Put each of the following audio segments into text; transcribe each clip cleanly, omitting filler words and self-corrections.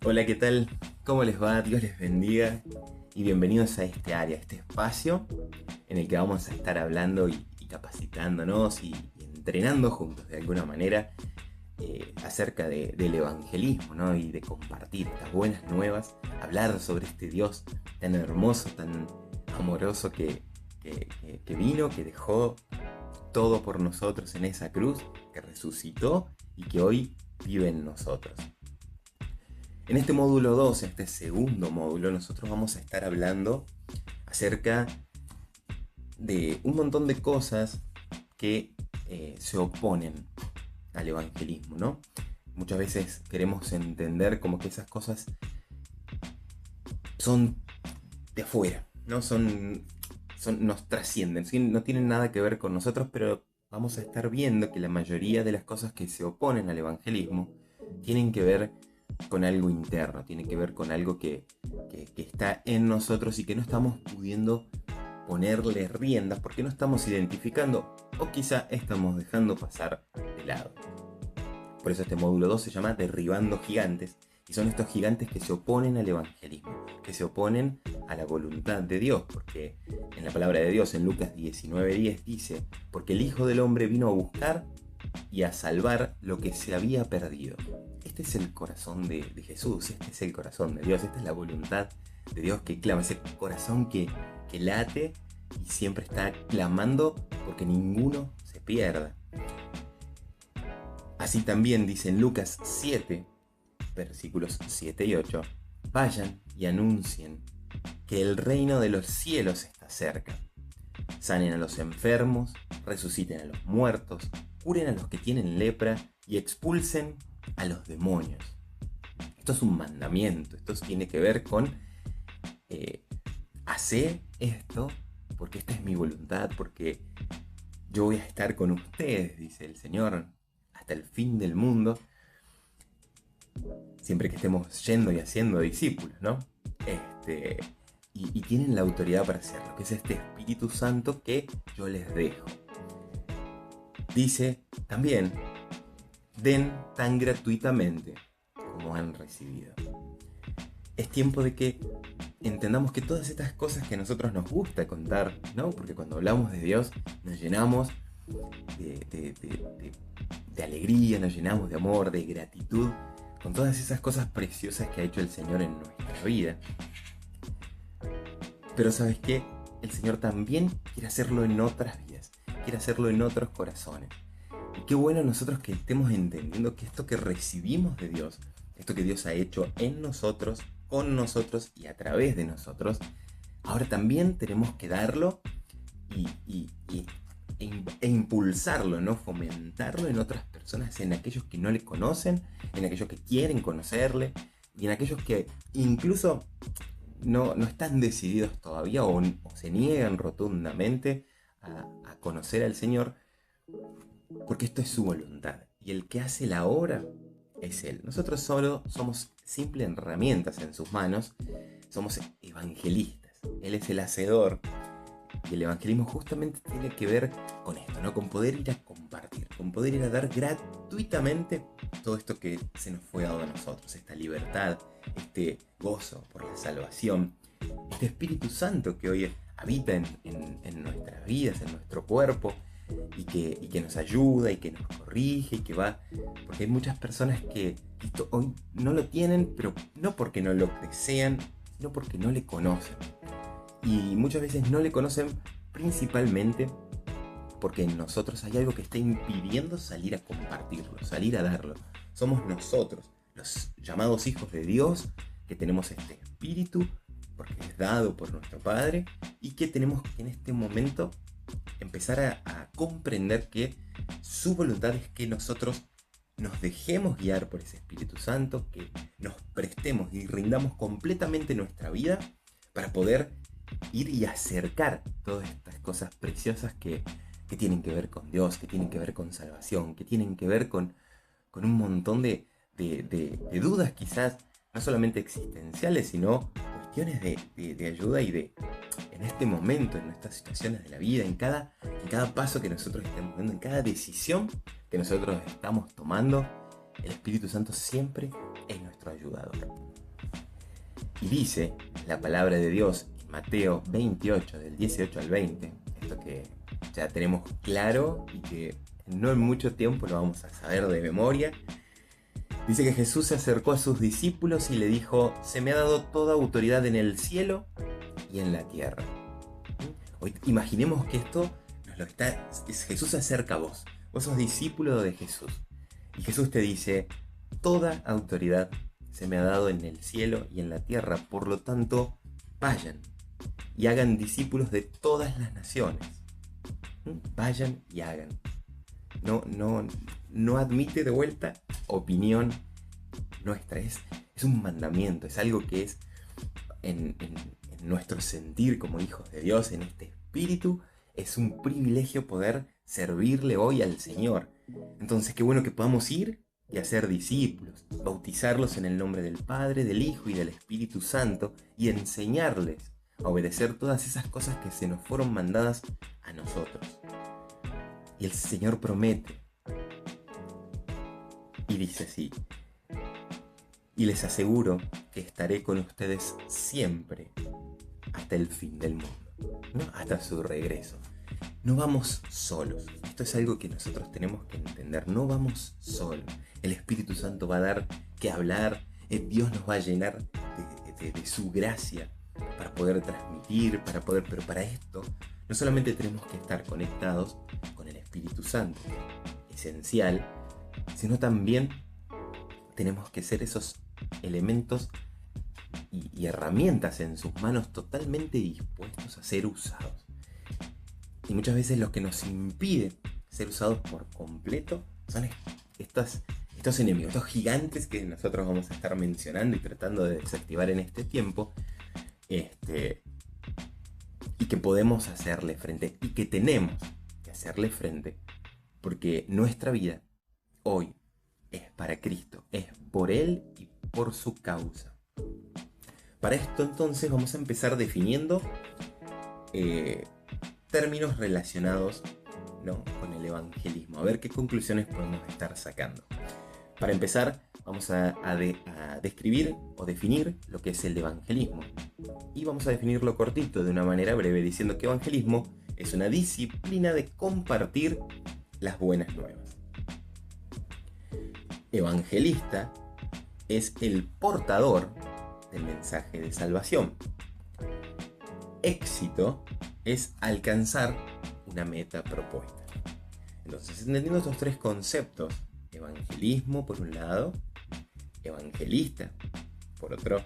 Hola, ¿qué tal? ¿Cómo les va? Dios les bendiga y bienvenidos a este área, a este espacio en el que vamos a estar hablando y capacitándonos y entrenando juntos de alguna manera acerca del evangelismo, ¿no? Y de compartir estas buenas nuevas, hablar sobre este Dios tan hermoso, tan amoroso que vino, que dejó todo por nosotros en esa cruz, que resucitó y que hoy vive en nosotros. En este módulo 2, en este segundo módulo, nosotros vamos a estar hablando acerca de un montón de cosas que se oponen al evangelismo, ¿no? Muchas veces queremos entender como que esas cosas son de afuera, ¿no? Nos trascienden, ¿sí? No tienen nada que ver con nosotros, pero vamos a estar viendo que la mayoría de las cosas que se oponen al evangelismo tienen que ver con algo interno, tiene que ver con algo que está en nosotros y que no estamos pudiendo ponerle riendas porque no estamos identificando o quizá estamos dejando pasar de lado. Por eso este módulo 2 se llama Derribando Gigantes y son estos gigantes que se oponen al evangelismo, que se oponen a la voluntad de Dios, porque en la palabra de Dios en Lucas 19:10 dice, porque el Hijo del Hombre vino a buscar y a salvar lo que se había perdido. Este es el corazón de Jesús, este es el corazón de Dios, esta es la voluntad de Dios que clama, ese corazón que late y siempre está clamando porque ninguno se pierda. Así también dice en Lucas 7, versículos 7 y 8, vayan y anuncien que el reino de los cielos está cerca. Sanen a los enfermos, resuciten a los muertos, curen a los que tienen lepra y expulsen a los demonios. Esto es un mandamiento, esto tiene que ver con hacer esto porque esta es mi voluntad, porque yo voy a estar con ustedes, dice el Señor, hasta el fin del mundo, siempre que estemos yendo y haciendo discípulos, ¿no? Y tienen la autoridad para hacerlo, que es este Espíritu Santo que yo les dejo. Dice también, den tan gratuitamente como han recibido. Es tiempo de que entendamos que todas estas cosas que a nosotros nos gusta contar, ¿no? Porque cuando hablamos de Dios nos llenamos de alegría, nos llenamos de amor, de gratitud, con todas esas cosas preciosas que ha hecho el Señor en nuestra vida. Pero ¿sabes qué? El Señor también quiere hacerlo en otras vidas, quiere hacerlo en otros corazones. Y qué bueno nosotros que estemos entendiendo que esto que recibimos de Dios, esto que Dios ha hecho en nosotros, con nosotros y a través de nosotros, ahora también tenemos que darlo e impulsarlo, ¿no? Fomentarlo en otras personas, en aquellos que no le conocen, en aquellos que quieren conocerle y en aquellos que incluso no están decididos todavía o se niegan rotundamente a conocer al Señor, porque esto es su voluntad y el que hace la obra es Él. Nosotros solo somos simples herramientas en sus manos, somos evangelistas. Él es el hacedor. Y el evangelismo justamente tiene que ver con esto, ¿no? Con poder ir a compartir, con poder ir a dar gratuitamente todo esto que se nos fue dado a nosotros, esta libertad, este gozo por la salvación, este Espíritu Santo que hoy habita en nuestras vidas, en nuestro cuerpo, y que nos ayuda y que nos corrige y que va, porque hay muchas personas que esto hoy no lo tienen, pero no porque no lo desean, sino porque no le conocen. Y muchas veces no le conocen principalmente porque en nosotros hay algo que está impidiendo salir a compartirlo, salir a darlo. Somos nosotros, los llamados hijos de Dios, que tenemos este espíritu, porque es dado por nuestro Padre, y que tenemos que en este momento empezar a comprender que su voluntad es que nosotros nos dejemos guiar por ese Espíritu Santo, que nos prestemos y rindamos completamente nuestra vida para poder ir y acercar todas estas cosas preciosas que tienen que ver con Dios, que tienen que ver con salvación, que tienen que ver con un montón de dudas quizás, no solamente existenciales, sino cuestiones de ayuda y en este momento, en estas situaciones de la vida, en cada paso que nosotros estamos dando, en cada decisión que nosotros estamos tomando, el Espíritu Santo siempre es nuestro ayudador. Y dice la palabra de Dios en Mateo 28, del 18 al 20, esto que ya tenemos claro y que no en mucho tiempo lo vamos a saber de memoria. Dice que Jesús se acercó a sus discípulos y le dijo: se me ha dado toda autoridad en el cielo y en la tierra. Hoy imaginemos que esto Jesús se acerca a vos. Vos sos discípulo de Jesús. Y Jesús te dice: toda autoridad se me ha dado en el cielo y en la tierra. Por lo tanto, vayan y hagan discípulos de todas las naciones. Vayan y hagan. No admite de vuelta opinión nuestra. Es un mandamiento, es algo que es en nuestro sentir como hijos de Dios, en este espíritu. Es un privilegio poder servirle hoy al Señor. Entonces, qué bueno que podamos ir y hacer discípulos, bautizarlos en el nombre del Padre, del Hijo y del Espíritu Santo, y enseñarles a obedecer todas esas cosas que se nos fueron mandadas a nosotros. Y el Señor promete y dice así: y les aseguro que estaré con ustedes siempre hasta el fin del mundo, ¿no? Hasta su regreso. No vamos solos. Esto es algo que nosotros tenemos que entender. No vamos solos. El Espíritu Santo va a dar que hablar. Dios nos va a llenar de su gracia para poder transmitir, pero para esto no solamente tenemos que estar conectados con el Espíritu Santo, esencial, sino también tenemos que ser esos elementos y herramientas en sus manos totalmente dispuestos a ser usados. Y muchas veces lo que nos impide ser usados por completo son estos enemigos, estos gigantes que nosotros vamos a estar mencionando y tratando de desactivar en este tiempo, y que podemos hacerle frente, y que tenemos que hacerle frente, porque nuestra vida hoy es para Cristo, es por Él y por su causa. Para esto entonces vamos a empezar definiendo términos relacionados, ¿no?, con el evangelismo, a ver qué conclusiones podemos estar sacando. Para empezar, vamos a describir o definir lo que es el evangelismo. Y vamos a definirlo cortito, de una manera breve, diciendo que evangelismo es una disciplina de compartir las buenas nuevas. Evangelista es el portador del mensaje de salvación. Éxito es alcanzar una meta propuesta. Entonces, entendiendo estos tres conceptos, evangelismo por un lado, evangelista por otro,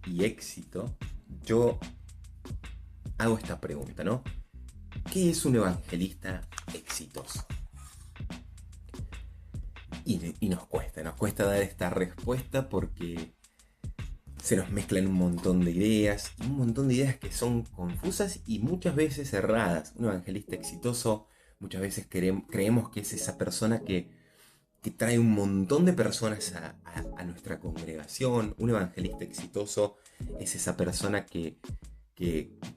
y éxito, yo hago esta pregunta, ¿no? ¿Qué es un evangelista exitoso? Y nos cuesta dar esta respuesta porque se nos mezclan un montón de ideas, y un montón de ideas que son confusas y muchas veces erradas. Un evangelista exitoso, muchas veces creemos que es esa persona que trae un montón de personas a nuestra congregación. Un evangelista exitoso es esa persona que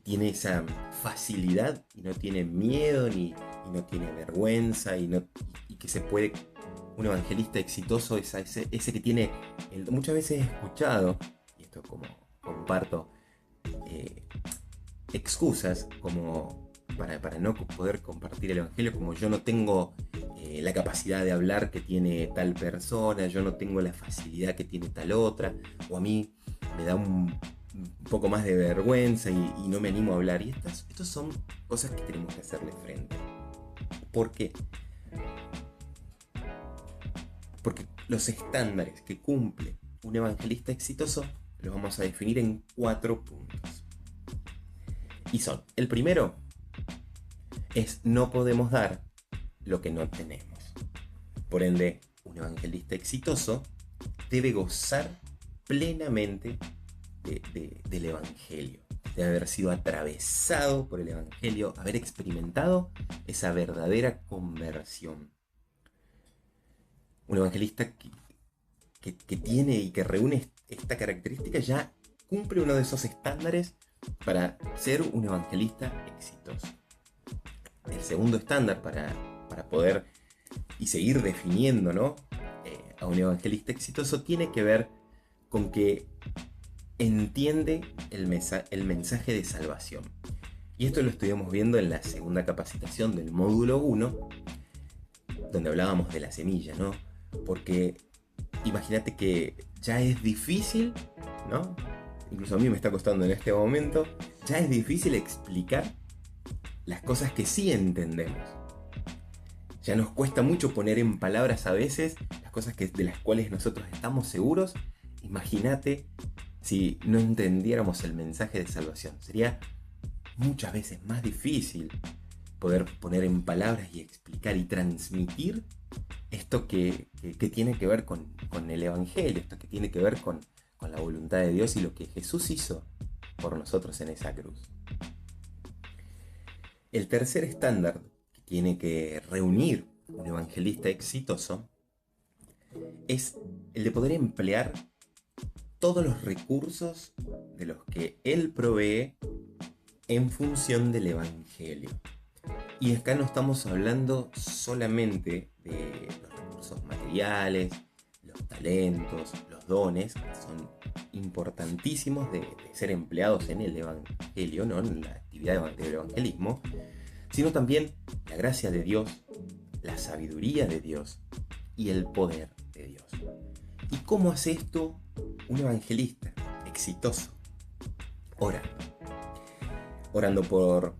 tiene esa facilidad y no tiene miedo y no tiene vergüenza y que se puede. Un evangelista exitoso es ese que tiene, muchas veces he escuchado, y esto como comparto, excusas como para no poder compartir el evangelio, como yo no tengo la capacidad de hablar que tiene tal persona, yo no tengo la facilidad que tiene tal otra, o a mí me da un poco más de vergüenza y no me animo a hablar. Y estas son cosas que tenemos que hacerle frente. ¿Por qué? Porque los estándares que cumple un evangelista exitoso los vamos a definir en 4 puntos. Y son: el primero es: no podemos dar lo que no tenemos. Por ende, un evangelista exitoso debe gozar plenamente del evangelio, de haber sido atravesado por el evangelio, haber experimentado esa verdadera conversión. Un evangelista que tiene y que reúne esta característica ya cumple uno de esos estándares para ser un evangelista exitoso. El segundo estándar para poder y seguir definiendo, ¿no?, a un evangelista exitoso tiene que ver con que entiende el mensaje de salvación. Y esto lo estuvimos viendo en la segunda capacitación del módulo 1, donde hablábamos de la semilla, ¿no? Porque imagínate que ya es difícil, ¿no? Incluso a mí me está costando en este momento, ya es difícil explicar las cosas que sí entendemos. Ya nos cuesta mucho poner en palabras a veces las cosas de las cuales nosotros estamos seguros. Imagínate si no entendiéramos el mensaje de salvación. Sería muchas veces más difícil poder poner en palabras y explicar y transmitir esto que tiene que ver con el Evangelio, esto que tiene que ver con la voluntad de Dios y lo que Jesús hizo por nosotros en esa cruz. El tercer estándar que tiene que reunir un evangelista exitoso es el de poder emplear todos los recursos de los que él provee en función del Evangelio. Y acá no estamos hablando solamente de los recursos materiales, los talentos, los dones, que son importantísimos de ser empleados en el Evangelio, ¿no? En la actividad del evangelismo, sino también la gracia de Dios, la sabiduría de Dios y el poder de Dios. ¿Y cómo hace esto un evangelista exitoso? Orando por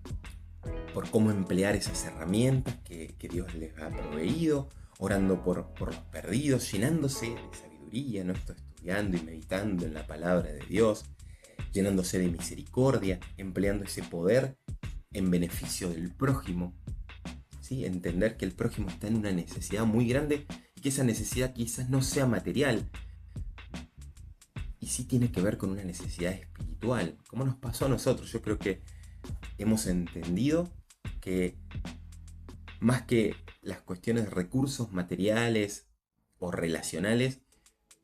cómo emplear esas herramientas que Dios les ha proveído, orando por los perdidos, llenándose de sabiduría, ¿no? Estudiando y meditando en la palabra de Dios, llenándose de misericordia, empleando ese poder en beneficio del prójimo, ¿sí? Entender que el prójimo está en una necesidad muy grande y que esa necesidad quizás no sea material, y sí tiene que ver con una necesidad espiritual, como nos pasó a nosotros. Yo creo que hemos entendido que más que las cuestiones de recursos materiales o relacionales,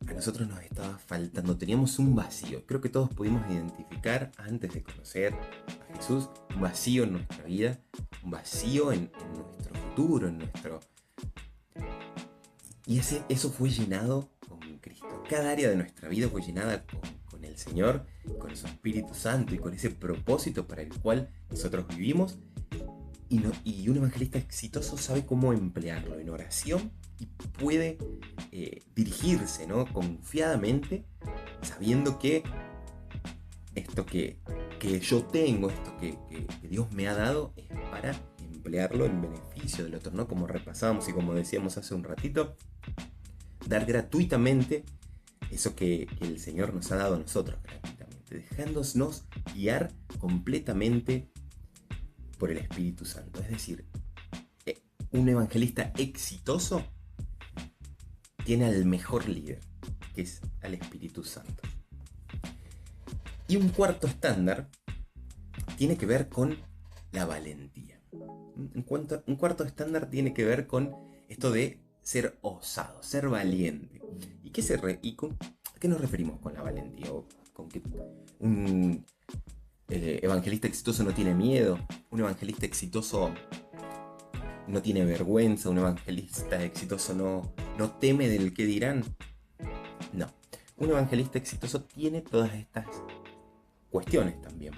a nosotros nos estaba faltando, teníamos un vacío. Creo que todos pudimos identificar antes de conocer a Jesús un vacío en nuestra vida, un vacío en nuestro futuro, en nuestro... Y eso fue llenado con Cristo. Cada área de nuestra vida fue llenada con el Señor, con su Espíritu Santo y con ese propósito para el cual nosotros vivimos. Y un evangelista exitoso sabe cómo emplearlo en oración y puede dirigirse, ¿no? Confiadamente, sabiendo que esto que yo tengo, esto que Dios me ha dado, es para emplearlo en beneficio del otro, ¿no? Como repasamos y como decíamos hace un ratito, dar gratuitamente eso que el Señor nos ha dado a nosotros gratuitamente, dejándonos guiar completamente por el Espíritu Santo. Es decir, un evangelista exitoso tiene al mejor líder, que es al Espíritu Santo. Y un cuarto estándar tiene que ver con la valentía. Un cuarto estándar tiene que ver con esto de ser osado, ser valiente. ¿Y a qué nos referimos con la valentía? ¿O con que un evangelista exitoso no tiene miedo? ¿Un evangelista exitoso no tiene vergüenza? ¿Un evangelista exitoso no teme del qué dirán? No. Un evangelista exitoso tiene todas estas cuestiones también.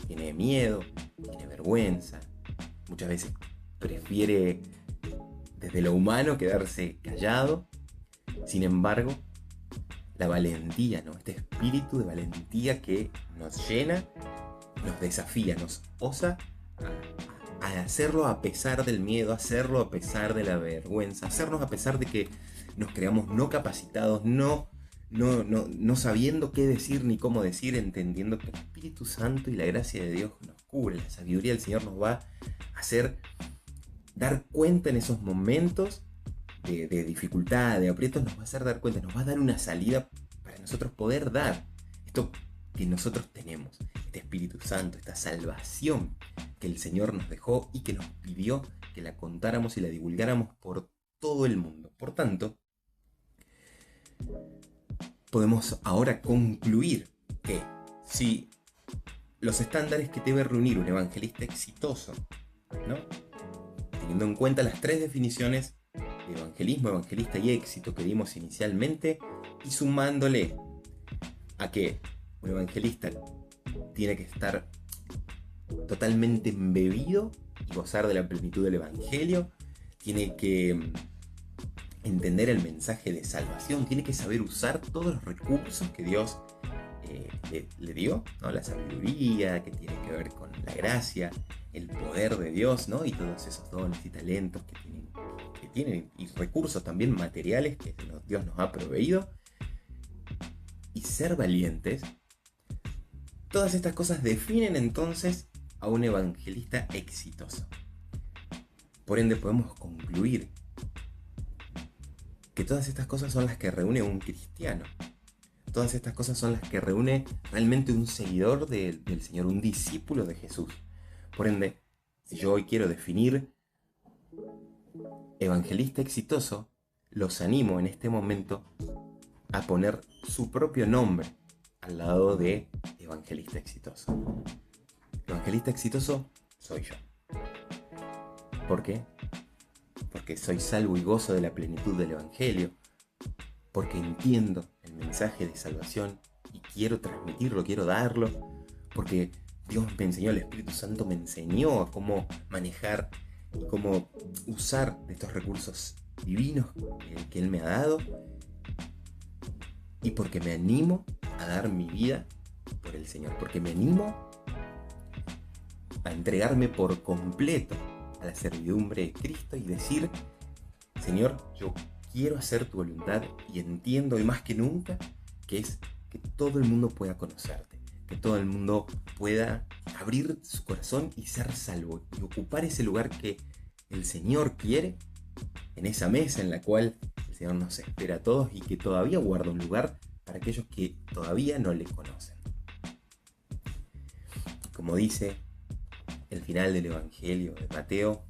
Tiene miedo, tiene vergüenza, muchas veces prefiere desde lo humano quedarse callado. Sin embargo, la valentía, ¿no? Este espíritu de valentía que nos llena, nos desafía, nos osa a hacerlo a pesar del miedo, hacerlo a pesar de la vergüenza, hacernos a pesar de que nos creamos no capacitados, no sabiendo qué decir ni cómo decir, entendiendo que el Espíritu Santo y la gracia de Dios nos cubre, la sabiduría del Señor nos va a hacer dar cuenta en esos momentos de dificultad, de aprietos, nos va a hacer dar cuenta, nos va a dar una salida para nosotros poder dar esto que nosotros tenemos, este Espíritu Santo, esta salvación que el Señor nos dejó y que nos pidió que la contáramos y la divulgáramos por todo el mundo. Por tanto, podemos ahora concluir que si los estándares que debe reunir un evangelista exitoso, ¿no? Teniendo en cuenta las tres definiciones de evangelismo, evangelista y éxito que dimos inicialmente, y sumándole a que Un evangelista tiene que estar totalmente embebido y gozar de la plenitud del evangelio. Tiene que entender el mensaje de salvación. Tiene que saber usar todos los recursos que Dios le dio, ¿no? La sabiduría que tiene que ver con la gracia, el poder de Dios, ¿no? Y todos esos dones y talentos que tienen y recursos también materiales que Dios nos ha proveído. Y ser valientes. Todas estas cosas definen entonces a un evangelista exitoso. Por ende podemos concluir que todas estas cosas son las que reúne un cristiano. Todas estas cosas son las que reúne realmente un seguidor del Señor, un discípulo de Jesús. Por ende, si yo hoy quiero definir evangelista exitoso, los animo en este momento a poner su propio nombre al lado de evangelista exitoso. Evangelista exitoso soy yo. ¿Por qué? Porque soy salvo y gozo de la plenitud del evangelio, porque entiendo el mensaje de salvación y quiero transmitirlo, quiero darlo, porque Dios me enseñó, el Espíritu Santo me enseñó a cómo manejar y cómo usar estos recursos divinos que Él me ha dado, y porque me animo a dar mi vida por el Señor, porque me animo a entregarme por completo a la servidumbre de Cristo y decir: Señor, yo quiero hacer tu voluntad y entiendo hoy más que nunca que es que todo el mundo pueda conocerte, que todo el mundo pueda abrir su corazón y ser salvo y ocupar ese lugar que el Señor quiere en esa mesa en la cual el Señor nos espera a todos y que todavía guarda un lugar para aquellos que todavía no le conocen. Como dice el final del Evangelio de Mateo,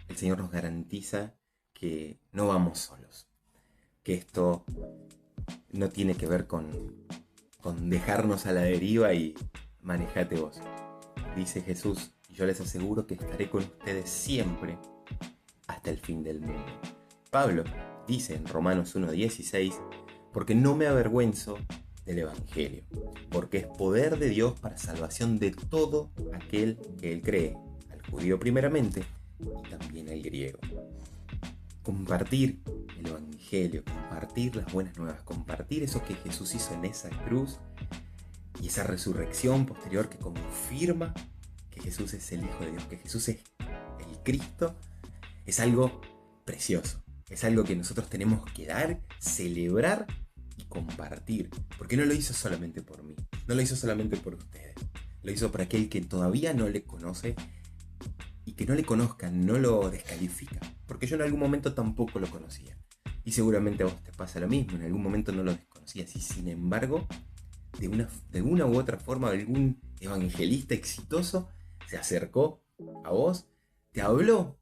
el Señor nos garantiza que no vamos solos, que esto no tiene que ver con dejarnos a la deriva y manejate vos. Dice Jesús: y yo les aseguro que estaré con ustedes siempre hasta el fin del mundo. Pablo dice en Romanos 1:16: porque no me avergüenzo del Evangelio, porque es poder de Dios para salvación de todo aquel que él cree, al judío primeramente y también al griego. Compartir el Evangelio, compartir las buenas nuevas, compartir eso que Jesús hizo en esa cruz y esa resurrección posterior que confirma que Jesús es el Hijo de Dios, que Jesús es el Cristo, es algo precioso, es algo que nosotros tenemos que dar, celebrar y compartir, porque no lo hizo solamente por mí, no lo hizo solamente por ustedes, lo hizo por aquel que todavía no le conoce, y que no le conozcan no lo descalifica, porque yo en algún momento tampoco lo conocía, y seguramente a vos te pasa lo mismo, en algún momento no lo desconocías, y sin embargo, de una u otra forma, algún evangelista exitoso se acercó a vos, te habló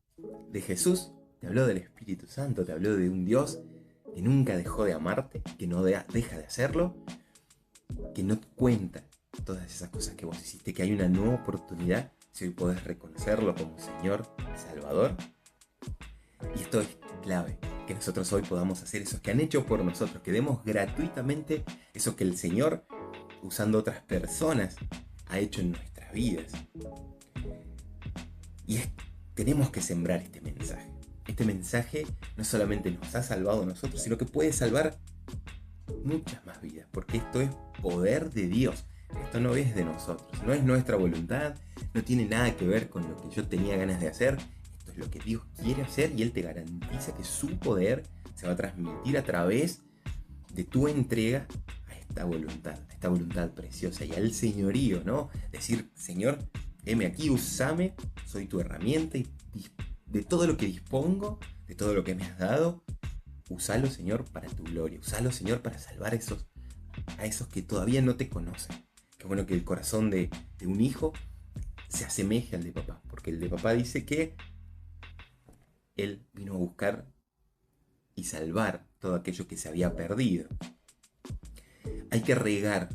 de Jesús, te habló del Espíritu Santo, te habló de un Dios que nunca dejó de amarte, que no deja de hacerlo, que no cuenta todas esas cosas que vos hiciste, que hay una nueva oportunidad si hoy podés reconocerlo como Señor y Salvador. Y esto es clave, que nosotros hoy podamos hacer eso que han hecho por nosotros, que demos gratuitamente eso que el Señor, usando otras personas, ha hecho en nuestras vidas. Y tenemos que sembrar este mensaje. Este mensaje no solamente nos ha salvado a nosotros, sino que puede salvar muchas más vidas, porque esto es poder de Dios. Esto no es de nosotros, no es nuestra voluntad, no tiene nada que ver con lo que yo tenía ganas de hacer. Esto es lo que Dios quiere hacer y Él te garantiza que su poder se va a transmitir a través de tu entrega a esta voluntad preciosa y al señorío, ¿no? Decir: Señor, heme aquí, úsame, soy tu herramienta y de todo lo que dispongo, de todo lo que me has dado, úsalo, Señor, para tu gloria, úsalo, Señor, para salvar a esos que todavía no te conocen. Qué bueno que el corazón de un hijo se asemeje al de papá, porque el de papá dice que él vino a buscar y salvar todo aquello que se había perdido. Hay que regar.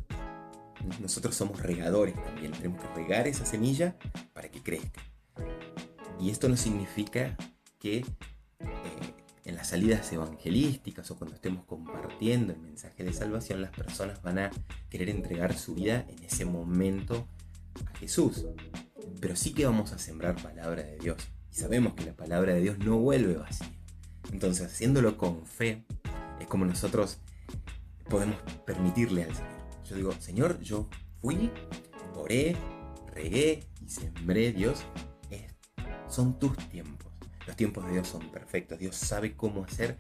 Nosotros somos regadores también, tenemos que regar esa semilla para que crezca. Y esto no significa que en las salidas evangelísticas o cuando estemos compartiendo el mensaje de salvación, las personas van a querer entregar su vida en ese momento a Jesús. Pero sí que vamos a sembrar palabra de Dios. Y sabemos que la palabra de Dios no vuelve vacía. Entonces, haciéndolo con fe, es como nosotros podemos permitirle al Señor. Yo digo, Señor, yo fui, oré, regué y sembré. Dios, son tus tiempos. Los tiempos de Dios son perfectos. Dios sabe cómo hacer.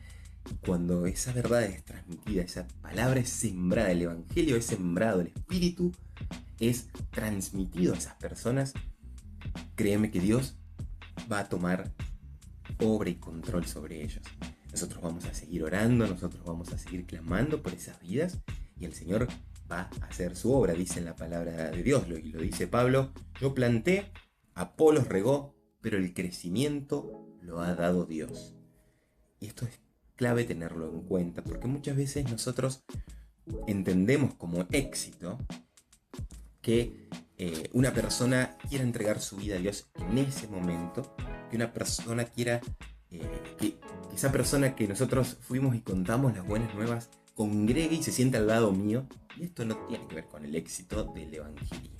Cuando esa verdad es transmitida, esa palabra es sembrada, el evangelio es sembrado, el espíritu es transmitido a esas personas, créeme que Dios va a tomar obra y control sobre ellos. Nosotros vamos a seguir orando, nosotros vamos a seguir clamando por esas vidas y el Señor va a hacer su obra, dice en la palabra de Dios, y lo dice Pablo: yo planté, Apolos regó, pero el crecimiento lo ha dado Dios. Y esto es clave tenerlo en cuenta, porque muchas veces nosotros entendemos como éxito que una persona quiera entregar su vida a Dios en ese momento, que una persona quiera, que esa persona que nosotros fuimos y contamos las buenas nuevas, congregue y se sienta al lado mío. Y esto no tiene que ver con el éxito del evangelismo.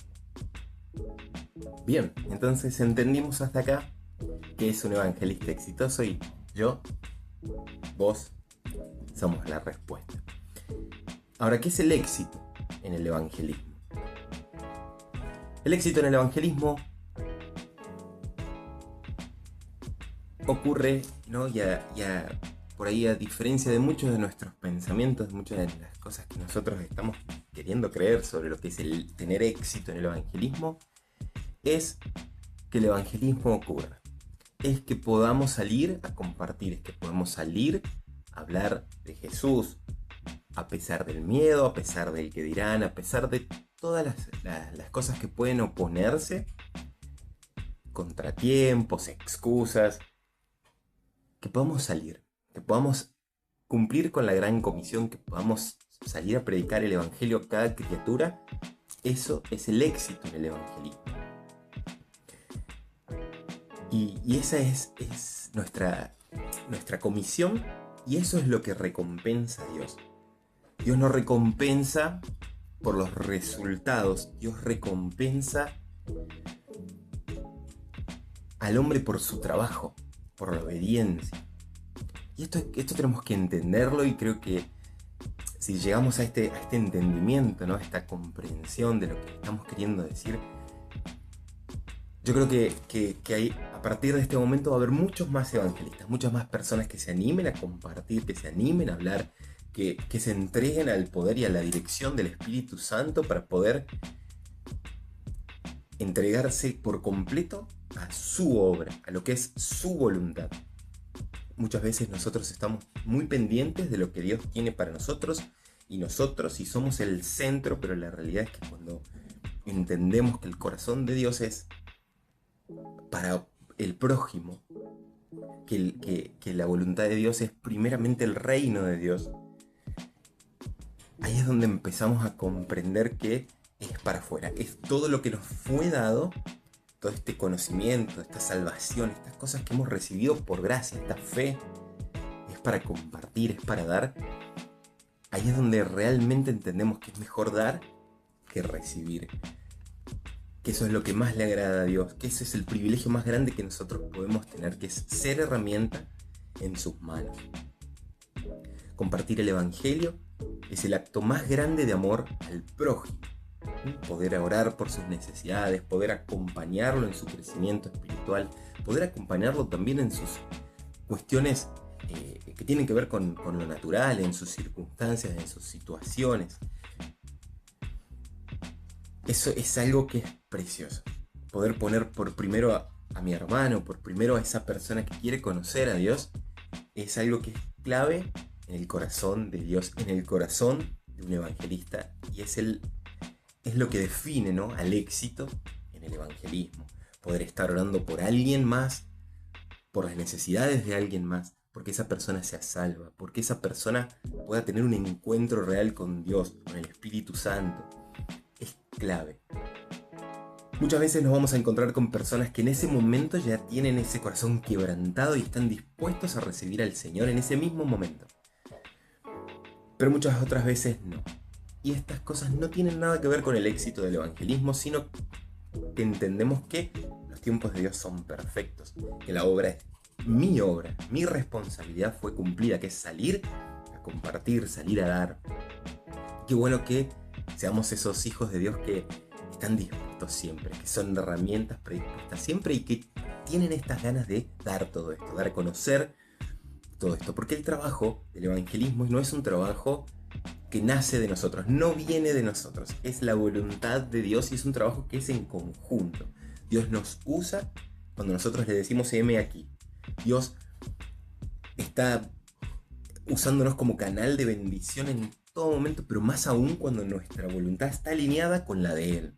Bien, entonces entendimos hasta acá que es un evangelista exitoso y yo, vos, somos la respuesta. Ahora, ¿qué es el éxito en el evangelismo? El éxito en el evangelismo ocurre, ¿no? Por ahí, a diferencia de muchos de nuestros pensamientos, muchas de las cosas que nosotros estamos queriendo creer sobre lo que es el tener éxito en el evangelismo, es que el evangelismo ocurra. Es que podamos salir a compartir, es que podemos salir a hablar de Jesús, a pesar del miedo, a pesar del que dirán, a pesar de todas las cosas que pueden oponerse, contratiempos, excusas, que podamos salir, que podamos cumplir con la gran comisión, que podamos salir a predicar el evangelio a cada criatura. Eso es el éxito en el evangelismo. Y esa es nuestra comisión, y eso es lo que recompensa a Dios. Dios no recompensa por los resultados, Dios recompensa al hombre por su trabajo, por la obediencia. Y esto tenemos que entenderlo, y creo que si llegamos a este entendimiento, ¿no? A esta comprensión de lo que estamos queriendo decir, yo creo que hay, a partir de este momento va a haber muchos más evangelistas, muchas más personas que se animen a compartir, que se animen a hablar, que se entreguen al poder y a la dirección del Espíritu Santo para poder entregarse por completo a su obra, a lo que es su voluntad. Muchas veces nosotros estamos muy pendientes de lo que Dios tiene para nosotros y somos el centro, pero la realidad es que cuando entendemos que el corazón de Dios es para el prójimo, que la voluntad de Dios es primeramente el reino de Dios, ahí es donde empezamos a comprender que es para afuera, es todo lo que nos fue dado, todo este conocimiento, esta salvación, estas cosas que hemos recibido por gracia, esta fe, es para compartir, es para dar. Ahí es donde realmente entendemos que es mejor dar que recibir, que eso es lo que más le agrada a Dios, que ese es el privilegio más grande que nosotros podemos tener, que es ser herramienta en sus manos. Compartir el evangelio es el acto más grande de amor al prójimo. Poder orar por sus necesidades, poder acompañarlo en su crecimiento espiritual, poder acompañarlo también en sus cuestiones que tienen que ver con lo natural, en sus circunstancias, en sus situaciones. Eso es algo que es precioso. Poder poner por primero a mi hermano, por primero a esa persona que quiere conocer a Dios, es algo que es clave en el corazón de Dios, en el corazón de un evangelista, y es lo que define, ¿no?, al éxito en el evangelismo. Poder estar orando por alguien más, por las necesidades de alguien más, porque esa persona sea salva, porque esa persona pueda tener un encuentro real con Dios, con el Espíritu Santo. Es clave. Muchas veces nos vamos a encontrar con personas que en ese momento ya tienen ese corazón quebrantado y están dispuestos a recibir al Señor en ese mismo momento. Pero muchas otras veces no. Y estas cosas no tienen nada que ver con el éxito del evangelismo, sino que entendemos que los tiempos de Dios son perfectos, que la obra es mi responsabilidad fue cumplida, que es salir a compartir, salir a dar. Qué bueno que seamos esos hijos de Dios que están dispuestos siempre, que son herramientas predispuestas siempre y que tienen estas ganas de dar todo esto, dar a conocer todo esto. Porque el trabajo del evangelismo no es un trabajo que nace de nosotros, no viene de nosotros, es la voluntad de Dios y es un trabajo que es en conjunto. Dios nos usa cuando nosotros le decimos heme aquí. Dios está usándonos como canal de bendición en todo momento, pero más aún cuando nuestra voluntad está alineada con la de Él.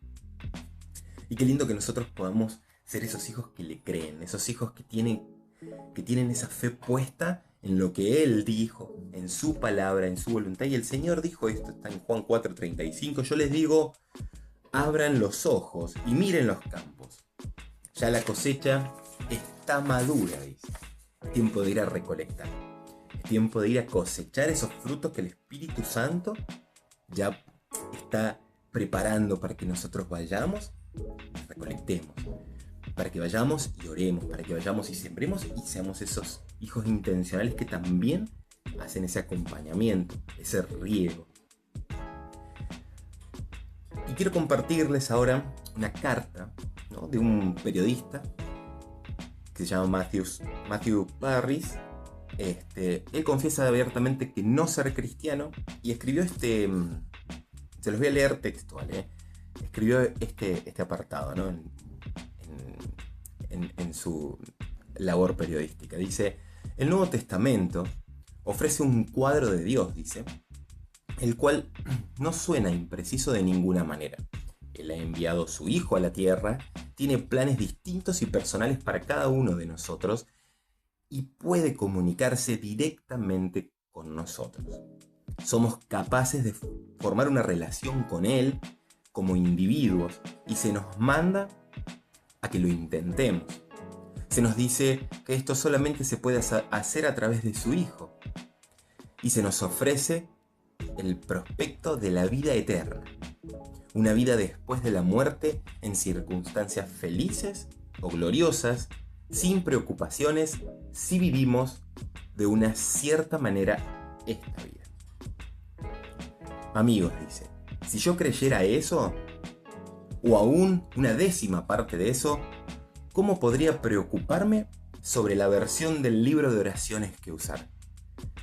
Y qué lindo que nosotros podamos ser esos hijos que le creen, esos hijos que tienen esa fe puesta en lo que Él dijo, en su palabra, en su voluntad. Y el Señor dijo esto, está en Juan 4:35, yo les digo, abran los ojos y miren los campos. Ya la cosecha está madura, dice. Es tiempo de ir a recolectar. Es tiempo de ir a cosechar esos frutos que el Espíritu Santo ya está preparando para que nosotros vayamos y recolectemos. Para que vayamos y oremos, para que vayamos y sembremos y seamos esos hijos intencionales que también hacen ese acompañamiento, ese riego. Y quiero compartirles ahora una carta, ¿no?, de un periodista que se llama Matthew Parris. Él confiesa abiertamente que no ser cristiano y escribió se los voy a leer textual, escribió este apartado, ¿no?, en su labor periodística. Dice, el Nuevo Testamento ofrece un cuadro de Dios, dice, el cual no suena impreciso de ninguna manera. Él ha enviado su Hijo a la tierra, tiene planes distintos y personales para cada uno de nosotros y puede comunicarse directamente con nosotros. Somos capaces de formar una relación con Él como individuos y se nos manda a que lo intentemos. Se nos dice que esto solamente se puede hacer a través de su Hijo y se nos ofrece el prospecto de la vida eterna, una vida después de la muerte en circunstancias felices o gloriosas, sin preocupaciones, si vivimos de una cierta manera esta vida. Amigos, dice, si yo creyera eso, o aún una décima parte de eso, ¿cómo podría preocuparme sobre la versión del libro de oraciones que usar?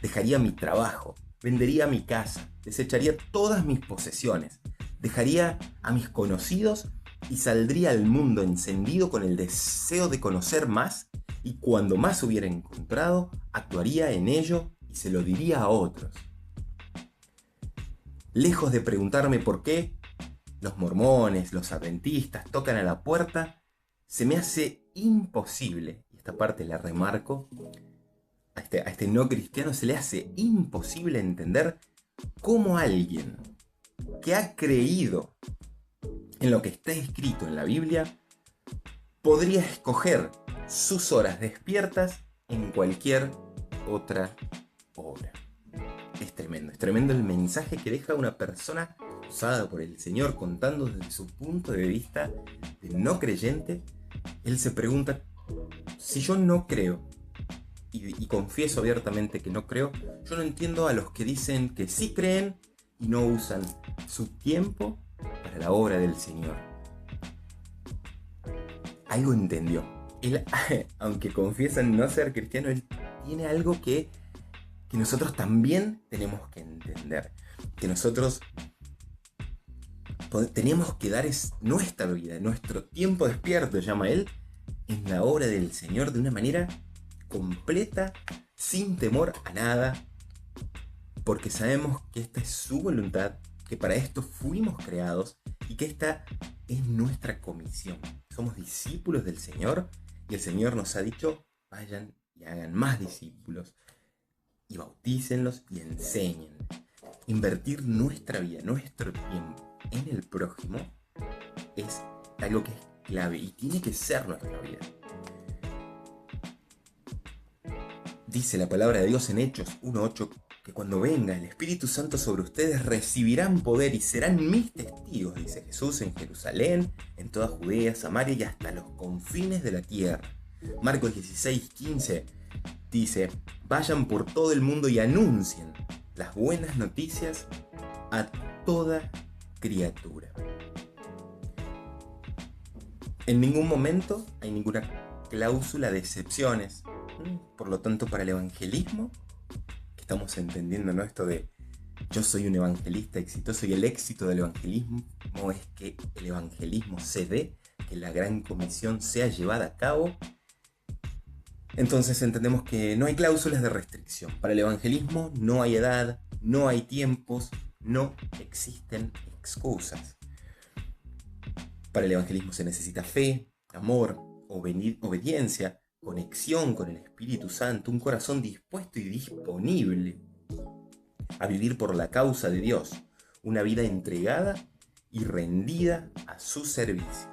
Dejaría mi trabajo, vendería mi casa, desecharía todas mis posesiones, dejaría a mis conocidos y saldría al mundo encendido con el deseo de conocer más, y cuando más hubiera encontrado, actuaría en ello y se lo diría a otros. Lejos de preguntarme por qué los mormones, los adventistas tocan a la puerta, se me hace imposible, y esta parte la remarco, a este no cristiano se le hace imposible entender cómo alguien que ha creído en lo que está escrito en la Biblia podría escoger sus horas despiertas en cualquier otra hora. Es tremendo el mensaje que deja una persona usada por el Señor contando desde su punto de vista de no creyente. Él se pregunta, si yo no creo, y confieso abiertamente que no creo, yo no entiendo a los que dicen que sí creen y no usan su tiempo para la obra del Señor. Algo entendió. Él, aunque confiesa no ser cristiano, él tiene algo que nosotros también tenemos que entender. Que nosotros tenemos que dar nuestra vida, nuestro tiempo despierto, llama él, en la obra del Señor de una manera completa, sin temor a nada, porque sabemos que esta es su voluntad, que para esto fuimos creados y que esta es nuestra comisión. Somos discípulos del Señor y el Señor nos ha dicho, vayan y hagan más discípulos y bautícenlos y enseñen. Invertir nuestra vida, nuestro tiempo en el prójimo es algo que es clave y tiene que ser nuestra vida. Dice la palabra de Dios en Hechos 1:8 que cuando venga el Espíritu Santo sobre ustedes recibirán poder y serán mis testigos, dice Jesús, en Jerusalén, en toda Judea, Samaria y hasta los confines de la tierra. Marcos 16:15 dice: vayan por todo el mundo y anuncien las buenas noticias a toda criatura. En ningún momento hay ninguna cláusula de excepciones. Por lo tanto, para el evangelismo, que estamos entendiendo, ¿no? Esto de yo soy un evangelista exitoso, y el éxito del evangelismo es que el evangelismo se dé, que la gran comisión sea llevada a cabo. Entonces entendemos que no hay cláusulas de restricción. Para el evangelismo no hay edad, no hay tiempos, no existen excusas. Para el evangelismo se necesita fe, amor, obediencia, conexión con el Espíritu Santo, un corazón dispuesto y disponible a vivir por la causa de Dios, una vida entregada y rendida a su servicio.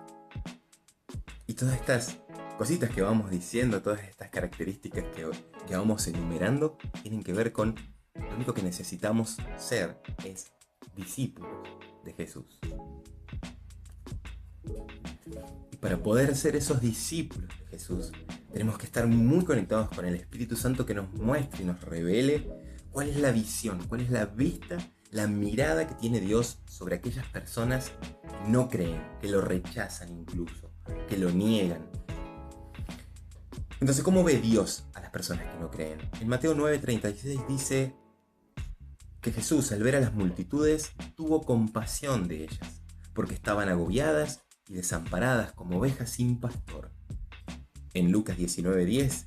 Y todas estas cositas que vamos diciendo, todas estas características que vamos enumerando, tienen que ver con lo único que necesitamos ser es discípulos de Jesús. Y para poder ser esos discípulos de Jesús, tenemos que estar muy conectados con el Espíritu Santo que nos muestre y nos revele cuál es la visión, cuál es la vista, la mirada que tiene Dios sobre aquellas personas que no creen, que lo rechazan incluso, que lo niegan. Entonces, ¿cómo ve Dios a las personas que no creen? En Mateo 9:36 dice que Jesús, al ver a las multitudes, tuvo compasión de ellas, porque estaban agobiadas y desamparadas como ovejas sin pastor. En Lucas 19:10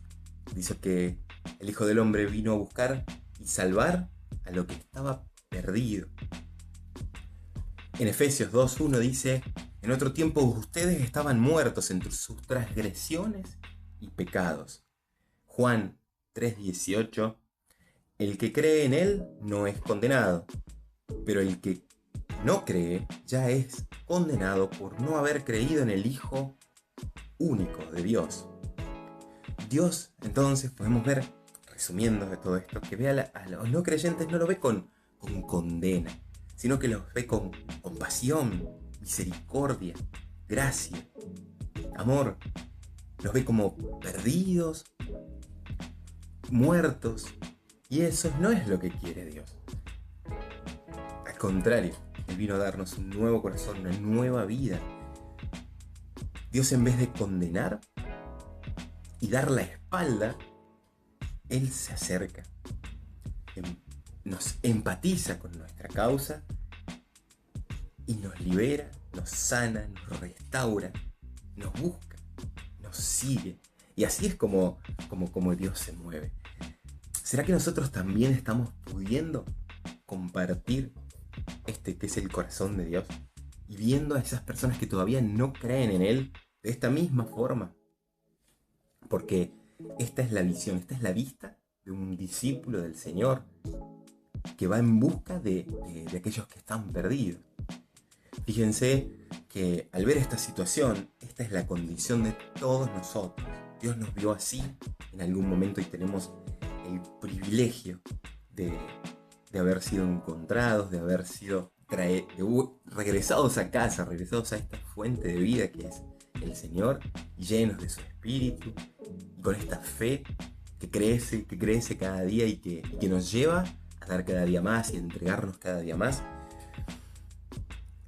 dice que el Hijo del Hombre vino a buscar y salvar a lo que estaba perdido. En Efesios 2:1 dice: en otro tiempo ustedes estaban muertos entre sus transgresiones y pecados. Juan 3:18: el que cree en él no es condenado, pero el que no cree ya es condenado por no haber creído en el Hijo único de Dios. Dios, entonces, podemos ver, resumiendo de todo esto, que ve a los no creyentes, no lo ve con condena, sino que los ve con compasión, misericordia, gracia, amor. Los ve como perdidos, muertos, y eso no es lo que quiere Dios. Al contrario, Él vino a darnos un nuevo corazón, una nueva vida. Dios, en vez de condenar y dar la espalda, Él se acerca, nos empatiza con nuestra causa y nos libera, nos sana, nos restaura, nos busca, nos sigue. Y así es como Dios se mueve. ¿Será que nosotros también estamos pudiendo compartir este que es el corazón de Dios y viendo a esas personas que todavía no creen en Él de esta misma forma? Porque esta es la visión, esta es la vista de un discípulo del Señor que va en busca de aquellos que están perdidos. Fíjense que al ver esta situación, esta es la condición de todos nosotros. Dios nos vio así en algún momento y tenemos el privilegio de haber sido encontrados, de haber sido regresados a casa, regresados a esta fuente de vida que es el Señor, llenos de su Espíritu, y con esta fe que crece cada día y que nos lleva a dar cada día más y a entregarnos cada día más.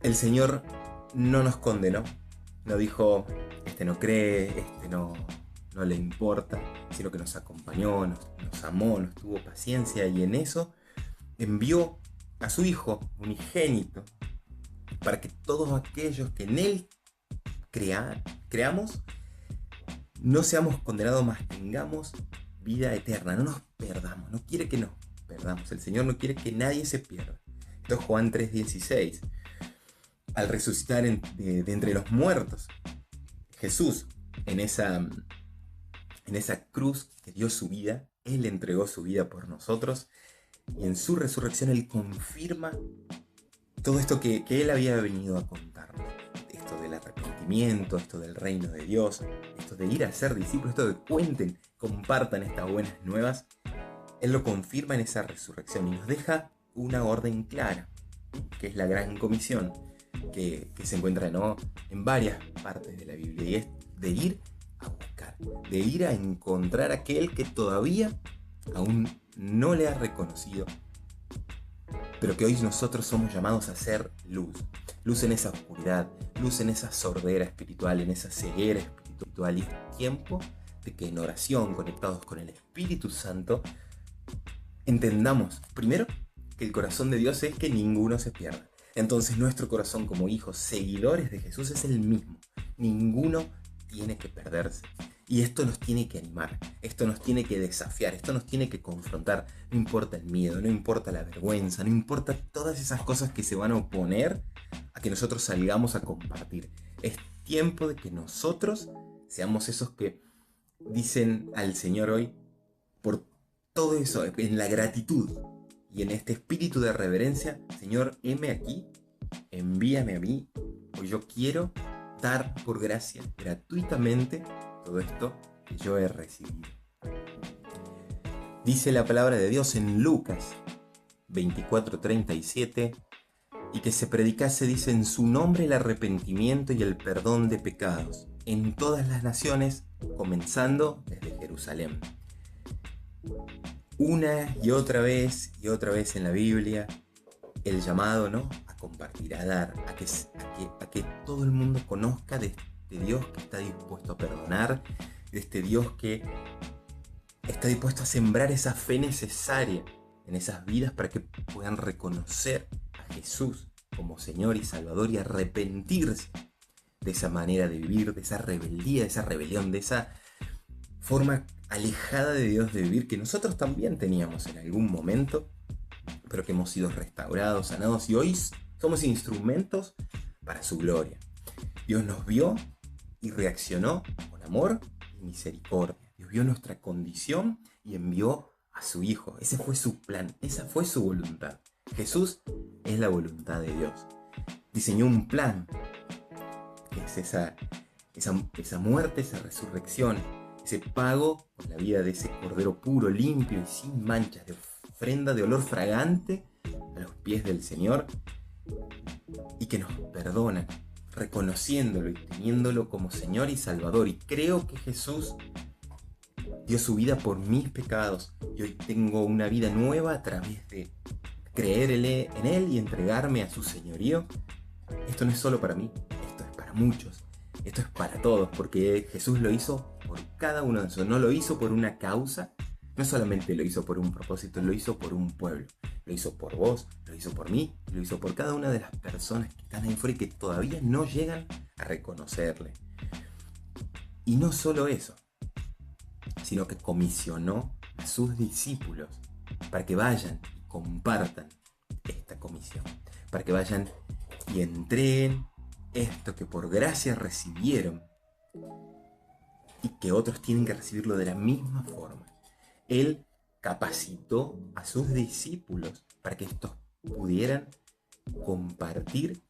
El Señor no nos condenó, no dijo, este no cree, este no le importa, sino que nos acompañó, nos amó, nos tuvo paciencia, y en eso envió a su Hijo unigénito para que todos aquellos que en Él creamos no seamos condenados, mas tengamos vida eterna, no nos perdamos. No quiere que nos perdamos, el Señor no quiere que nadie se pierda. Esto es Juan 3:16. Al resucitar de entre los muertos, Jesús en esa cruz que dio su vida, Él entregó su vida por nosotros, y en su resurrección Él confirma todo esto que Él había venido a contarnos, esto del arrepentimiento avivamiento, esto del reino de Dios, esto de ir a ser discípulos, esto de cuenten, compartan estas buenas nuevas, Él lo confirma en esa resurrección y nos deja una orden clara, que es la gran comisión, que se encuentra, ¿no?, en varias partes de la Biblia, y es de ir a buscar, de ir a encontrar a aquel que todavía aún no le ha reconocido, pero que hoy nosotros somos llamados a ser luz. Luz en esa oscuridad, luz en esa sordera espiritual, en esa ceguera espiritual. Y es tiempo de que en oración, conectados con el Espíritu Santo, entendamos, primero, que el corazón de Dios es que ninguno se pierda. Entonces nuestro corazón como hijos, seguidores de Jesús, es el mismo. Ninguno tiene que perderse. Y esto nos tiene que animar, esto nos tiene que desafiar, esto nos tiene que confrontar. No importa el miedo, no importa la vergüenza, no importa todas esas cosas que se van a oponer a que nosotros salgamos a compartir. Es tiempo de que nosotros seamos esos que dicen al Señor hoy, por todo eso, en la gratitud y en este espíritu de reverencia: Señor, heme aquí, envíame a mí, pues yo quiero dar por gracia, gratuitamente, todo esto que yo he recibido. Dice la palabra de Dios en Lucas 24:37, y que se predicase, dice, en su nombre el arrepentimiento y el perdón de pecados en todas las naciones, comenzando desde Jerusalén. Una y otra vez en la Biblia, el llamado, ¿no?, a compartir, a dar, a que todo el mundo conozca de este Dios que está dispuesto a perdonar, de este Dios que está dispuesto a sembrar esa fe necesaria en esas vidas para que puedan reconocer a Jesús como Señor y Salvador y arrepentirse de esa manera de vivir, de esa rebeldía, de esa rebelión, de esa forma alejada de Dios de vivir que nosotros también teníamos en algún momento, pero que hemos sido restaurados, sanados, y hoy somos instrumentos para su gloria. Dios nos vio y reaccionó con amor y misericordia. Dios vio nuestra condición y envió a su Hijo. Ese fue su plan, esa fue su voluntad. Jesús es la voluntad de Dios. Diseñó un plan, que es esa muerte, esa resurrección, ese pago por la vida de ese cordero puro, limpio y sin manchas, de ofrenda de olor fragante a los pies del Señor, y que nos perdona, reconociéndolo y teniéndolo como Señor y Salvador. Y creo que Jesús dio su vida por mis pecados, y hoy tengo una vida nueva a través de creer en Él y entregarme a su señorío. Esto no es solo para mí, esto es para muchos, esto es para todos, porque Jesús lo hizo por cada uno de nosotros. No lo hizo por una causa, no solamente lo hizo por un propósito, lo hizo por un pueblo. Lo hizo por vos, lo hizo por mí, lo hizo por cada una de las personas que están ahí fuera y que todavía no llegan a reconocerle. Y no solo eso, sino que comisionó a sus discípulos para que vayan y compartan esta comisión, para que vayan y entreguen esto que por gracia recibieron y que otros tienen que recibirlo de la misma forma. Él capacitó a sus discípulos para que estos pudieran compartir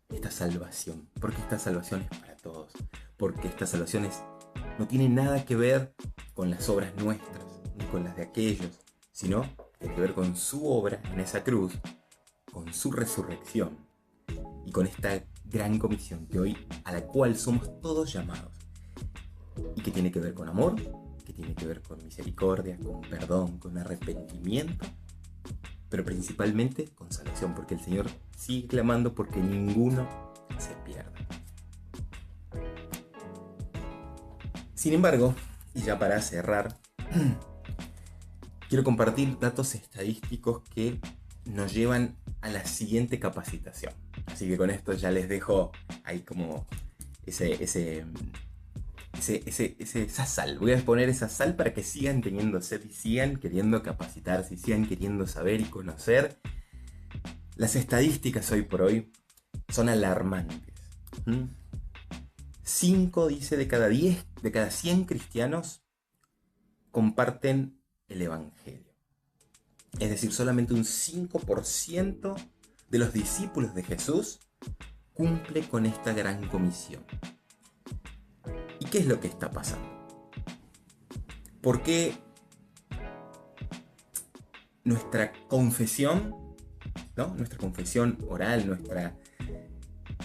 esta salvación, porque esta salvación es para todos, porque esta salvación no tiene nada que ver con las obras nuestras, ni con las de aquellos, sino tiene que ver con su obra en esa cruz, con su resurrección y con esta gran comisión que hoy, a la cual somos todos llamados, y que tiene que ver con amor, que tiene que ver con misericordia, con perdón, con arrepentimiento, pero principalmente con salvación, porque el Señor sigue clamando porque ninguno se pierda. Sin embargo, y ya para cerrar, quiero compartir datos estadísticos que nos llevan a la siguiente capacitación. Así que con esto ya les dejo ahí como esa sal. Voy a poner esa sal para que sigan teniendo sed y sigan queriendo capacitarse y sigan queriendo saber y conocer. Las estadísticas hoy por hoy son alarmantes. 5, dice, de cada 10, de cada 100 cristianos comparten el Evangelio. Es decir, solamente un 5% de los discípulos de Jesús cumple con esta gran comisión. ¿Y qué es lo que está pasando? ¿Por qué nuestra confesión, ¿no? Nuestra confesión oral,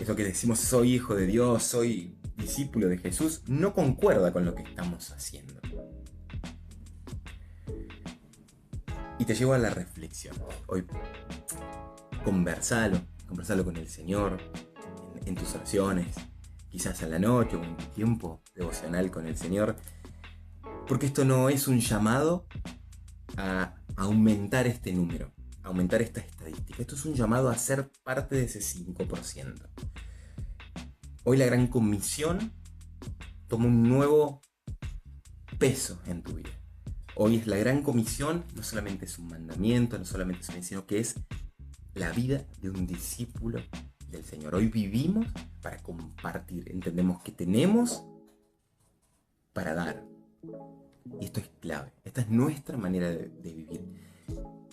eso que decimos, soy hijo de Dios, soy discípulo de Jesús, no concuerda con lo que estamos haciendo? Y te llevo a la reflexión. Hoy, conversalo con el Señor en tus oraciones, quizás a la noche o en tu tiempo devocional con el Señor, porque esto no es un llamado a aumentar este número, a aumentar esta estadística. Esto es un llamado a ser parte de ese 5%. Hoy la gran comisión toma un nuevo peso en tu vida. Hoy es la gran comisión, no solamente es un mandamiento, no solamente es un, sino que es la vida de un discípulo del Señor. Hoy vivimos para compartir, entendemos que tenemos para dar. Y esto es clave, esta es nuestra manera de vivir.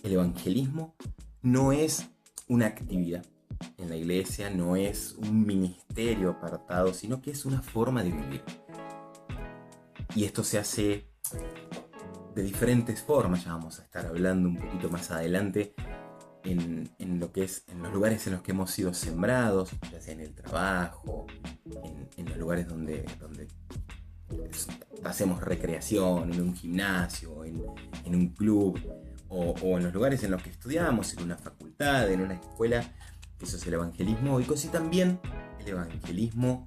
El evangelismo no es una actividad en la iglesia, no es un ministerio apartado, sino que es una forma de vivir. Y esto se hace de diferentes formas, ya vamos a estar hablando un poquito más adelante en lo que es, en los lugares en los que hemos sido sembrados, ya sea en el trabajo, en los lugares donde hacemos recreación, en un gimnasio, en un club, o en los lugares en los que estudiamos, en una facultad, en una escuela. Eso es el evangelismo. Y cosí también el evangelismo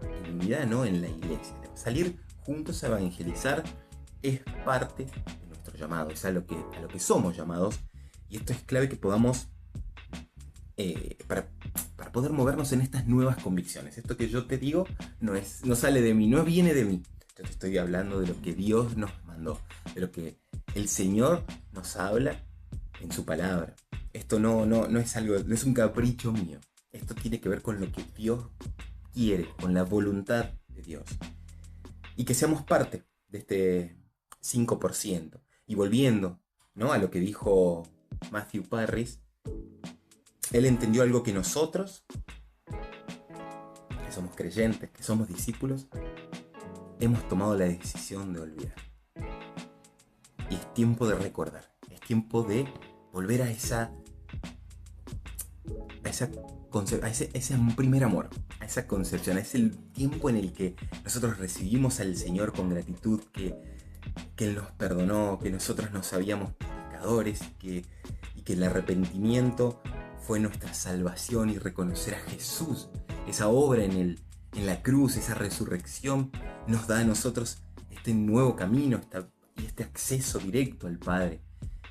en unidad, ¿no? En la iglesia. Salir juntos a evangelizar es parte de nuestro llamado, es a lo que somos llamados. Y esto es clave que podamos, para poder movernos en estas nuevas convicciones. Esto que yo te digo no sale de mí, no viene de mí. Yo te estoy hablando de lo que Dios nos mandó, de lo que el Señor nos habla en su palabra. Esto no es algo, no es un capricho mío. Esto tiene que ver con lo que Dios quiere, con la voluntad de Dios. Y que seamos parte de este 5%. Y volviendo, ¿no?, a lo que dijo Matthew Parris, él entendió algo que nosotros, que somos creyentes, que somos discípulos, hemos tomado la decisión de olvidar. Y es tiempo de recordar, es tiempo de volver a ese primer amor, a esa concepción. Es el tiempo en el que nosotros recibimos al Señor con gratitud, que Él nos perdonó, que nosotros no sabíamos pecadores, y que el arrepentimiento fue nuestra salvación, y reconocer a Jesús, esa obra en la cruz, esa resurrección, nos da a nosotros este nuevo camino y este acceso directo al Padre.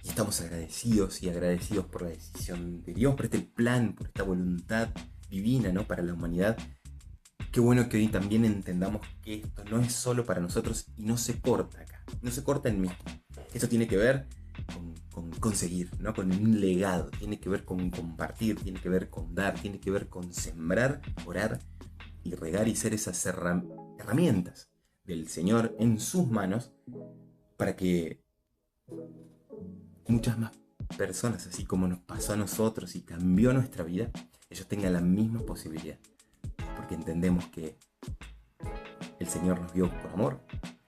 Y estamos agradecidos por la decisión de Dios, por este plan, por esta voluntad divina, ¿no?, para la humanidad. Qué bueno que hoy también entendamos que esto no es solo para nosotros y no se corta acá, no se corta en mí. Esto tiene que ver con conseguir, ¿no?, con un legado, tiene que ver con compartir, tiene que ver con dar, tiene que ver con sembrar, orar y regar y ser esas herramientas del Señor en sus manos para que muchas más personas, así como nos pasó a nosotros y cambió nuestra vida, ellos tengan la misma posibilidad. Porque entendemos que el Señor nos vio por amor,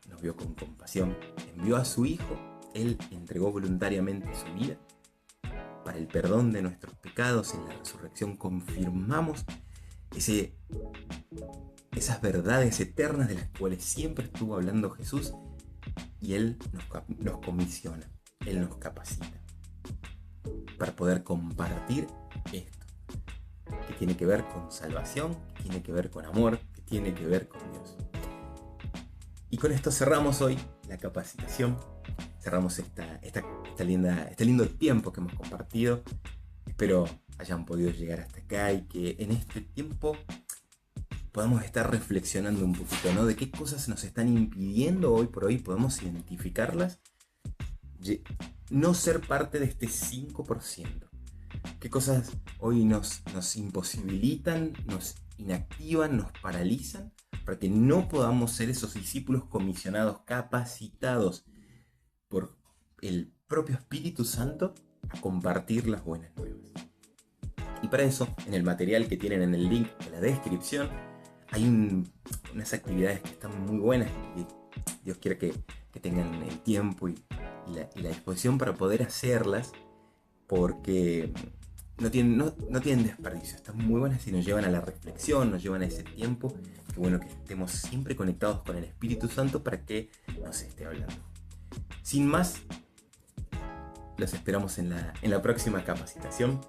nos vio con compasión, envió a su Hijo, Él entregó voluntariamente su vida para el perdón de nuestros pecados. En la resurrección confirmamos esas verdades eternas de las cuales siempre estuvo hablando Jesús, y Él nos comisiona, Él nos capacita para poder compartir esto, que tiene que ver con salvación, que tiene que ver con amor, que tiene que ver con Dios. Y con esto cerramos hoy la capacitación, cerramos este lindo tiempo que hemos compartido. Espero hayan podido llegar hasta acá y que en este tiempo podamos estar reflexionando un poquito, ¿no?, de qué cosas nos están impidiendo hoy por hoy, podemos identificarlas, no ser parte de este 5%. ¿Qué cosas hoy nos imposibilitan, nos inactivan, nos paralizan para que no podamos ser esos discípulos comisionados, capacitados por el propio Espíritu Santo a compartir las buenas nuevas? Y para eso, en el material que tienen en el link de la descripción, hay unas actividades que están muy buenas y Dios quiere que tengan el tiempo y la disposición para poder hacerlas, porque no tienen desperdicio, están muy buenas y nos llevan a la reflexión, nos llevan a ese tiempo, que bueno que estemos siempre conectados con el Espíritu Santo para que nos esté hablando. Sin más, los esperamos en la próxima capacitación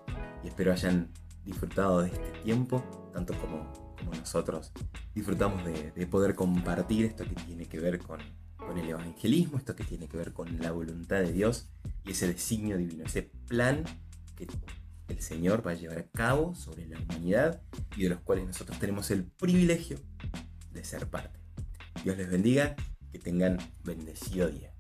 y espero hayan disfrutado de este tiempo, tanto como nosotros disfrutamos de poder compartir esto que tiene que ver con el evangelismo, esto que tiene que ver con la voluntad de Dios y ese designio divino, ese plan que el Señor va a llevar a cabo sobre la humanidad y de los cuales nosotros tenemos el privilegio de ser parte. Dios les bendiga, que tengan bendecido día.